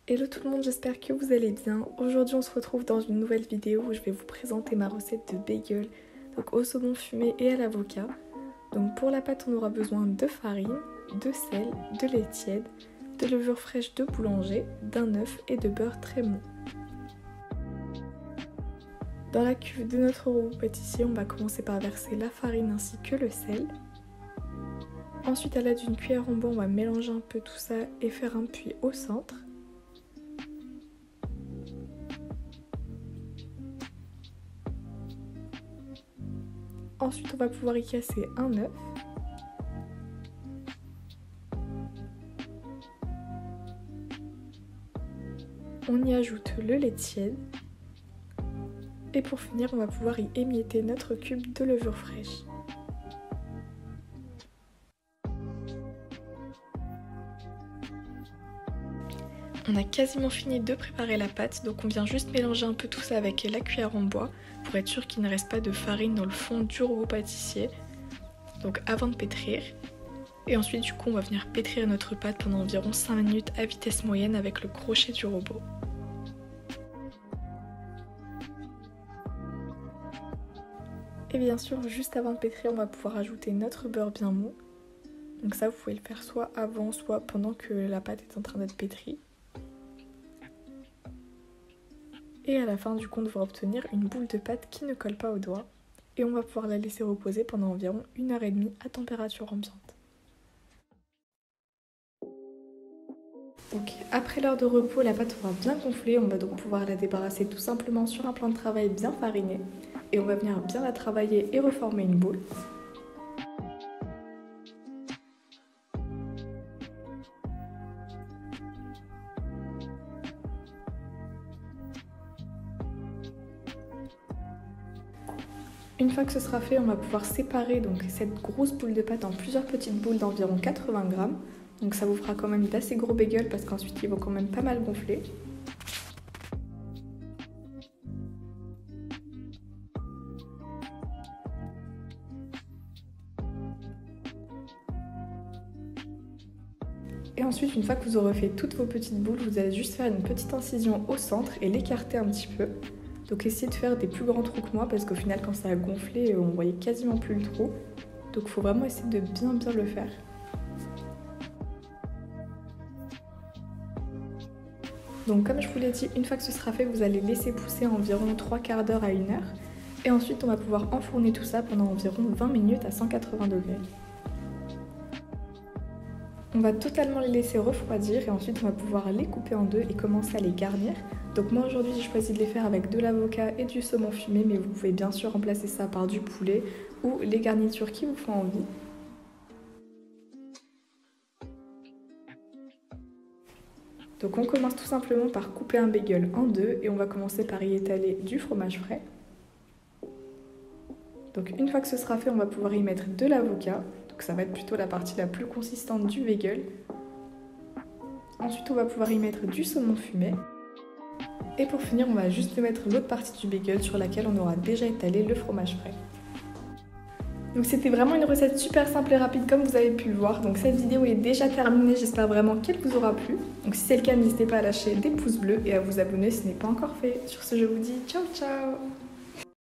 Hello tout le monde, j'espère que vous allez bien. Aujourd'hui on se retrouve dans une nouvelle vidéo où je vais vous présenter ma recette de bagel donc au saumon fumé et à l'avocat. Donc pour la pâte on aura besoin de farine, de sel, de lait tiède, de levure fraîche de boulanger, d'un œuf et de beurre très mou. Dans la cuve de notre robot pâtissier, on va commencer par verser la farine ainsi que le sel. Ensuite à l'aide d'une cuillère en bois on va mélanger un peu tout ça et faire un puits au centre. Ensuite, on va pouvoir y casser un œuf. On y ajoute le lait tiède. Et pour finir, on va pouvoir y émietter notre cube de levure fraîche. On a quasiment fini de préparer la pâte, donc on vient juste mélanger un peu tout ça avec la cuillère en bois pour être sûr qu'il ne reste pas de farine dans le fond du robot pâtissier, donc avant de pétrir. Et ensuite du coup on va venir pétrir notre pâte pendant environ 5 minutes à vitesse moyenne avec le crochet du robot. Et bien sûr juste avant de pétrir on va pouvoir ajouter notre beurre bien mou. Donc ça vous pouvez le faire soit avant soit pendant que la pâte est en train d'être pétrie. Et à la fin du coup on devra obtenir une boule de pâte qui ne colle pas aux doigts. Et on va pouvoir la laisser reposer pendant environ 1h30 à température ambiante. Donc après l'heure de repos, la pâte aura bien gonflé, on va donc pouvoir la débarrasser tout simplement sur un plan de travail bien fariné. Et on va venir bien la travailler et reformer une boule. Une fois que ce sera fait, on va pouvoir séparer donc cette grosse boule de pâte en plusieurs petites boules d'environ 80 grammes. Donc ça vous fera quand même d'assez gros bagels parce qu'ensuite ils vont quand même pas mal gonfler. Et ensuite, une fois que vous aurez fait toutes vos petites boules, vous allez juste faire une petite incision au centre et l'écarter un petit peu. Donc essayez de faire des plus grands trous que moi parce qu'au final quand ça a gonflé, on voyait quasiment plus le trou. Donc il faut vraiment essayer de bien le faire. Donc comme je vous l'ai dit, une fois que ce sera fait, vous allez laisser pousser environ 3/4 d'heure à 1 heure. Et ensuite on va pouvoir enfourner tout ça pendant environ 20 minutes à 180 degrés. On va totalement les laisser refroidir et ensuite on va pouvoir les couper en deux et commencer à les garnir. Donc moi aujourd'hui j'ai choisi de les faire avec de l'avocat et du saumon fumé, mais vous pouvez bien sûr remplacer ça par du poulet ou les garnitures qui vous font envie. Donc on commence tout simplement par couper un bagel en deux et on va commencer par y étaler du fromage frais. Donc une fois que ce sera fait, on va pouvoir y mettre de l'avocat. Donc ça va être plutôt la partie la plus consistante du bagel. Ensuite on va pouvoir y mettre du saumon fumé. Et pour finir, on va juste mettre l'autre partie du bagel sur laquelle on aura déjà étalé le fromage frais. Donc c'était vraiment une recette super simple et rapide comme vous avez pu le voir. Donc cette vidéo est déjà terminée, j'espère vraiment qu'elle vous aura plu. Donc si c'est le cas, n'hésitez pas à lâcher des pouces bleus et à vous abonner si ce n'est pas encore fait. Sur ce, je vous dis ciao ciao!